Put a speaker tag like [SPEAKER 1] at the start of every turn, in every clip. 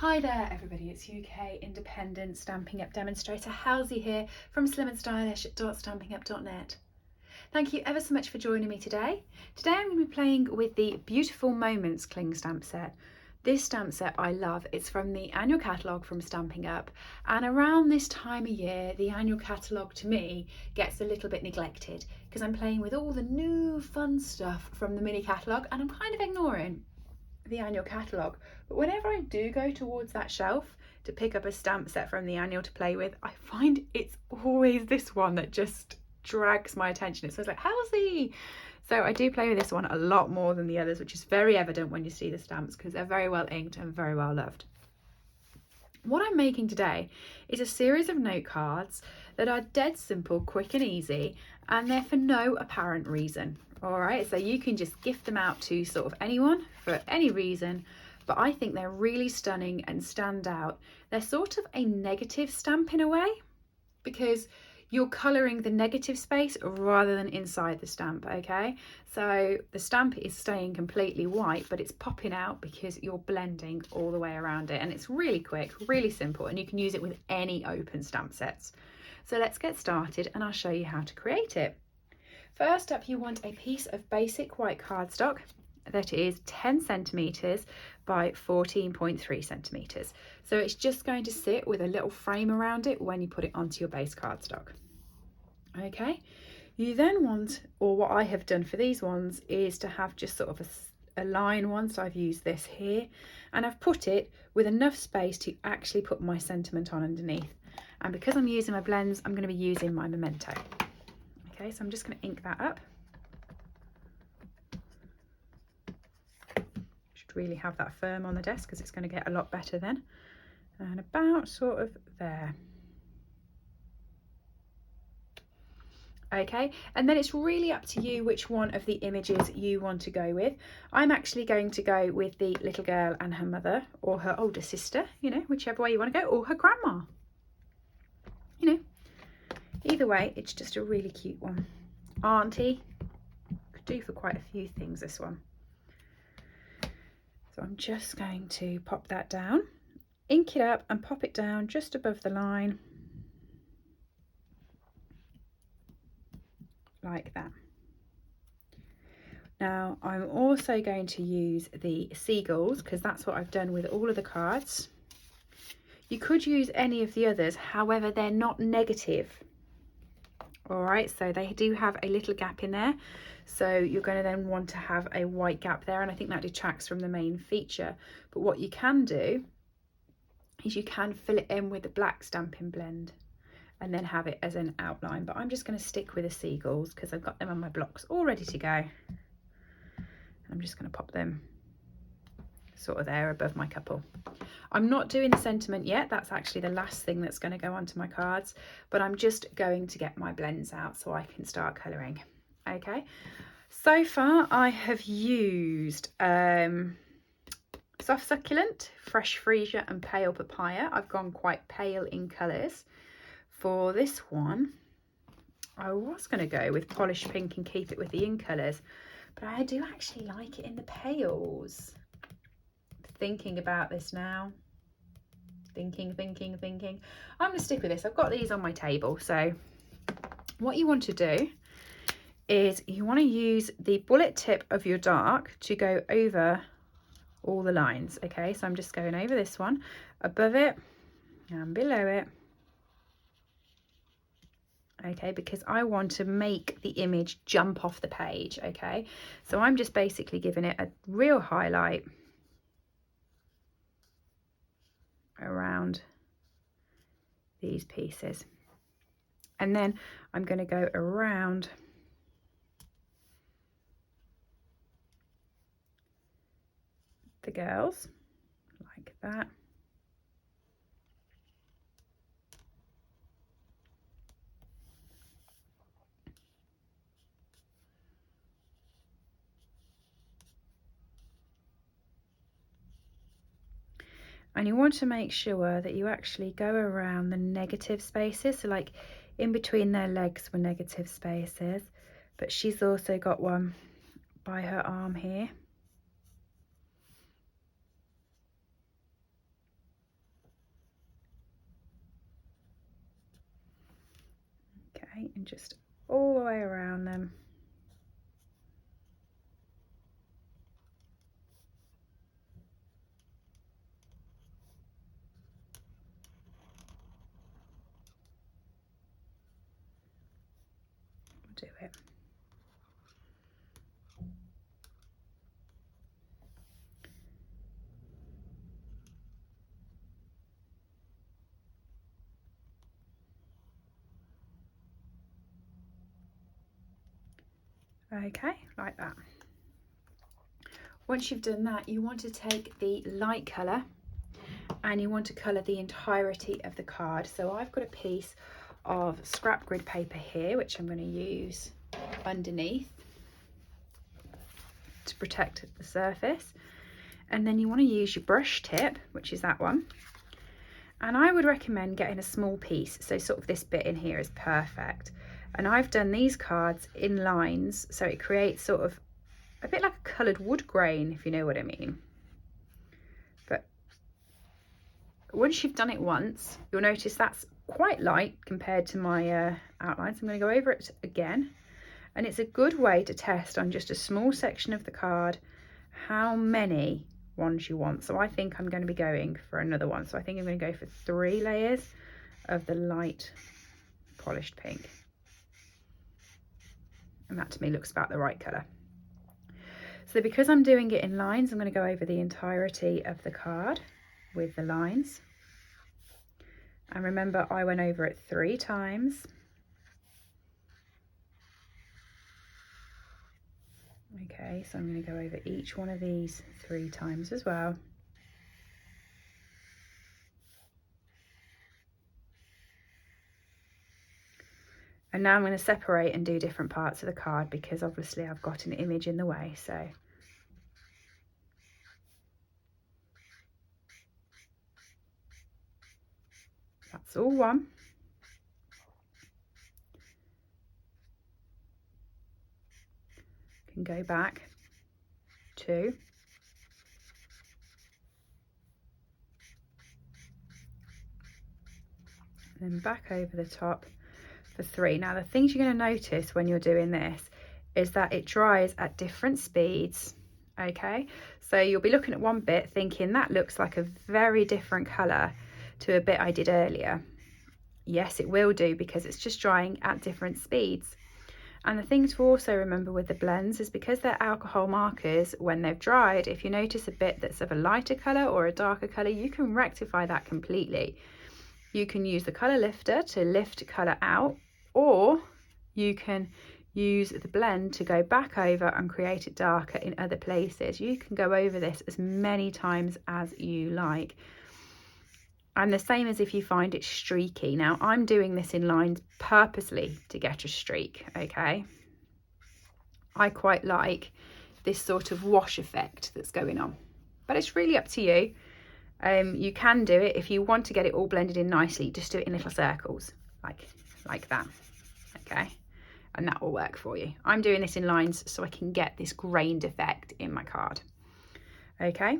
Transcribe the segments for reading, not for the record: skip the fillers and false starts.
[SPEAKER 1] Hi there everybody, it's UK independent Stampin' Up demonstrator Helzie here from SlimmandStylish.stampinup.net. Thank you ever so much for joining me today. Today I'm going to be playing with the Beautiful Moments cling stamp set. This stamp set I love. It's from the annual catalogue from Stampin' Up, and around this time of year the annual catalogue to me gets a little bit neglected because I'm playing with all the new fun stuff from the mini catalogue and I'm kind of ignoring the annual catalogue. But whenever I do go towards that shelf to pick up a stamp set from the annual to play with, I find it's always this one that just drags my attention. It's always like, Helzie! So I do play with this one a lot more than the others, which is very evident when you see the stamps because they're very well inked and very well loved. What I'm making today is a series of note cards that are dead simple, quick and easy, and they're for no apparent reason. All right, so you can just gift them out to sort of anyone for any reason, but I think they're really stunning and stand out. They're sort of a negative stamp in a way because you're colouring the negative space rather than inside the stamp, okay? So the stamp is staying completely white, but it's popping out because you're blending all the way around it, and it's really quick, really simple, and you can use it with any open stamp sets. So let's get started and I'll show you how to create it. First up, you want a piece of basic white cardstock that is 10 centimetres by 14.3 centimetres. So it's just going to sit with a little frame around it when you put it onto your base cardstock. Okay, you then want, or what I have done for these ones is to have just sort of a line one. So I've used this here and I've put it with enough space to actually put my sentiment on underneath. And because I'm using my blends, I'm going to be using my memento. Okay, so I'm just going to ink that up. Should really have that firm on the desk because it's going to get a lot better then. And about sort of there. Okay, and then it's really up to you which one of the images you want to go with. I'm actually going to go with the little girl and her mother, or her older sister, you know, whichever way you want to go, or her grandma. You know, either way, it's just a really cute one. Auntie could do for quite a few things, this one. So I'm just going to pop that down, ink it up and pop it down just above the line. Like that. Now I'm also going to use the seagulls because that's what I've done with all of the cards. You could use any of the others, however they're not negative. All right, so they do have a little gap in there, so you're going to then want to have a white gap there, and I think that detracts from the main feature. But what you can do is you can fill it in with the black stamping blend and then have it as an outline. But I'm just going to stick with the seagulls because I've got them on my blocks all ready to go. I'm just going to pop them sort of there above my couple. I'm not doing the sentiment yet. That's actually the last thing that's going to go onto my cards, but I'm just going to get my blends out so I can start colouring. Okay, so far I have used soft succulent, fresh freesia and pale papaya. I've gone quite pale in colours. For this one, I was going to go with polished pink and keep it with the in colours, but I do actually like it in the pales. Thinking about this now. Thinking. I'm going to stick with this. I've got these on my table. So what you want to do is you want to use the bullet tip of your dark to go over all the lines. Okay, so I'm just going over this one, above it and below it. Okay, because I want to make the image jump off the page. Okay, so I'm just basically giving it a real highlight around these pieces, and then I'm going to go around the girls like that. And you want to make sure that you actually go around the negative spaces. So like in between their legs were negative spaces, but she's also got one by her arm here. just all the way around them. Do it. Okay, like that. Once you've done that, you want to take the light colour and you want to colour the entirety of the card. So I've got a piece of scrap grid paper here, which I'm going to use underneath to protect the surface. And then you want to use your brush tip, which is that one. And I would recommend getting a small piece, so sort of this bit in here is perfect. And I've done these cards in lines, so it creates sort of a bit like a coloured wood grain, if you know what I mean. But once you've done it once, you'll notice that's quite light compared to my outlines. I'm going to go over it again. And it's a good way to test on just a small section of the card how many ones you want. So I think I'm going to be going for another one. So I think I'm going to go for 3 layers of the light polished pink. And that to me looks about the right colour. So because I'm doing it in lines, I'm going to go over the entirety of the card with the lines. And remember, I went over it 3 times. Okay, so I'm going to go over each one of these 3 times as well. And now I'm going to separate and do different parts of the card because obviously I've got an image in the way. So that's all one. Can go back 2. And then back over the top for 3. Now the things you're going to notice when you're doing this is that it dries at different speeds. Okay, so you'll be looking at one bit thinking that looks like a very different colour to a bit I did earlier. Yes, it will do because it's just drying at different speeds. And the thing to also remember with the blends is because they're alcohol markers, when they've dried, if you notice a bit that's of a lighter colour or a darker colour, you can rectify that completely. You can use the colour lifter to lift colour out, or you can use the blend to go back over and create it darker in other places. You can go over this as many times as you like. And the same as if you find it streaky. Now I'm doing this in lines purposely to get a streak, okay? I quite like this sort of wash effect that's going on, but it's really up to you. You can do it if you want to get it all blended in nicely, just do it in little circles, like that, okay? And that will work for you. I'm doing this in lines so I can get this grained effect in my card, okay?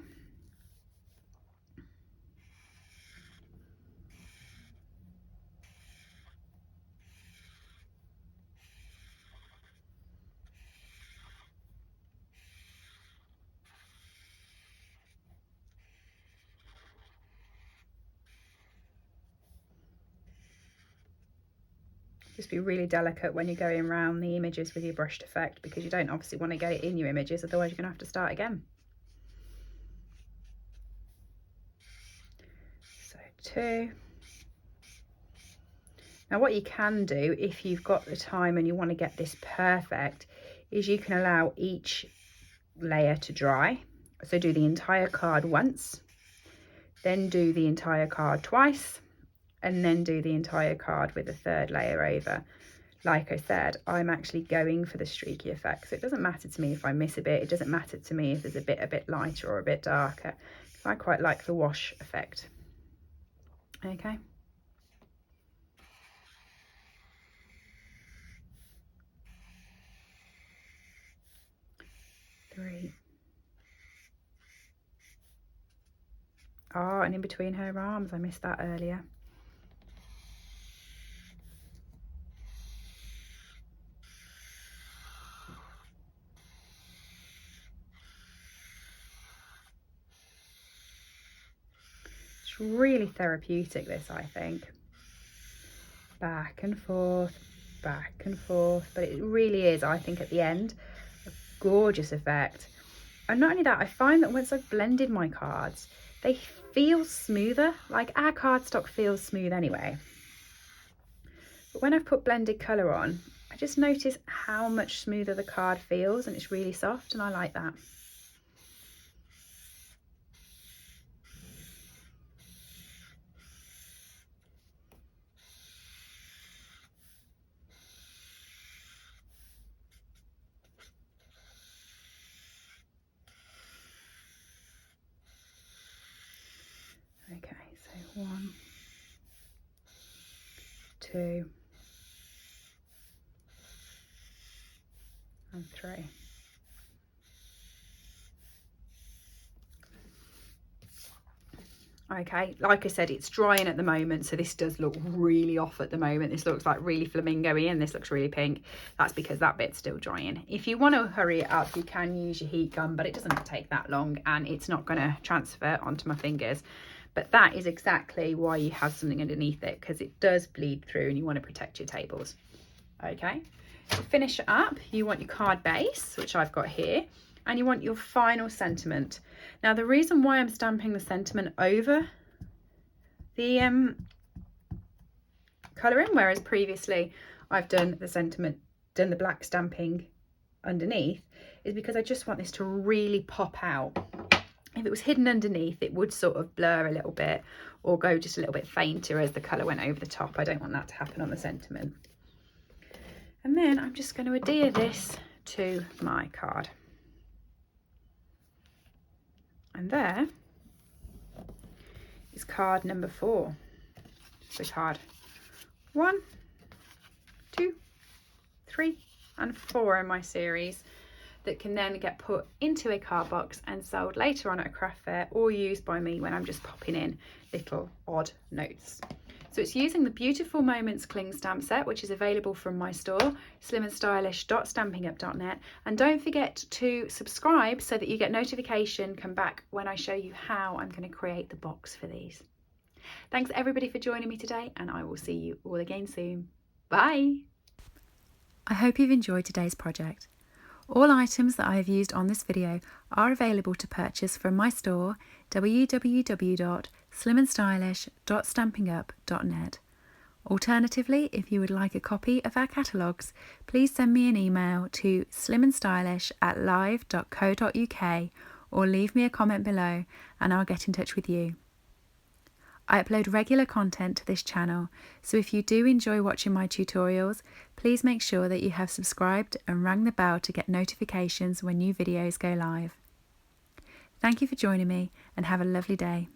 [SPEAKER 1] Just be really delicate when you're going around the images with your brushed effect, because you don't obviously want to get it in your images, otherwise you're going to have to start again. So 2. Now what you can do if you've got the time and you want to get this perfect is you can allow each layer to dry. So do the entire card once, then do the entire card twice, and then do the entire card with a 3rd layer over. Like I said, I'm actually going for the streaky effect, so it doesn't matter to me if I miss a bit. It doesn't matter to me if there's a bit lighter or a bit darker. I quite like the wash effect. Okay. Three. Oh, and in between her arms, I missed that earlier. It's really therapeutic, this, I think. Back and forth, but it really is, I think, at the end, a gorgeous effect. And not only that, I find that once I've blended my cards, they feel smoother. Like, our cardstock feels smooth anyway. But when I've put blended colour on, I just notice how much smoother the card feels, and it's really soft, and I like that. Okay, so 1, 2, and 3. Okay, like I said, it's drying at the moment, so this does look really off at the moment. This looks like really flamingo-y, and this looks really pink. That's because that bit's still drying. If you want to hurry it up, you can use your heat gun, but it doesn't take that long, and it's not going to transfer onto my fingers. But that is exactly why you have something underneath it, because it does bleed through, and you want to protect your tables. Okay, to finish it up, you want your card base, which I've got here, and you want your final sentiment. Now, the reason why I'm stamping the sentiment over the colouring, whereas previously I've done the black stamping underneath, is because I just want this to really pop out. If it was hidden underneath, it would sort of blur a little bit or go just a little bit fainter as the colour went over the top. I don't want that to happen on the sentiment. And then I'm just going to adhere this to my card. And there is card number 4. So card 1, 2, 3, and 4 in my series that can then get put into a card box and sold later on at a craft fair, or used by me when I'm just popping in little odd notes. So it's using the Beautiful Moments Cling Stamp Set, which is available from my store, SlimmandStylish.stampinup.net. And don't forget to subscribe so that you get notification come back when I show you how I'm going to create the box for these. Thanks everybody for joining me today, and I will see you all again soon. Bye! I hope you've enjoyed today's project. All items that I have used on this video are available to purchase from my store, www.SlimmandStylish.stampinup.net. Alternatively, if you would like a copy of our catalogues, please send me an email to slimmandstylish@live.co.uk or leave me a comment below and I'll get in touch with you. I upload regular content to this channel, so if you do enjoy watching my tutorials, please make sure that you have subscribed and rang the bell to get notifications when new videos go live. Thank you for joining me, and have a lovely day.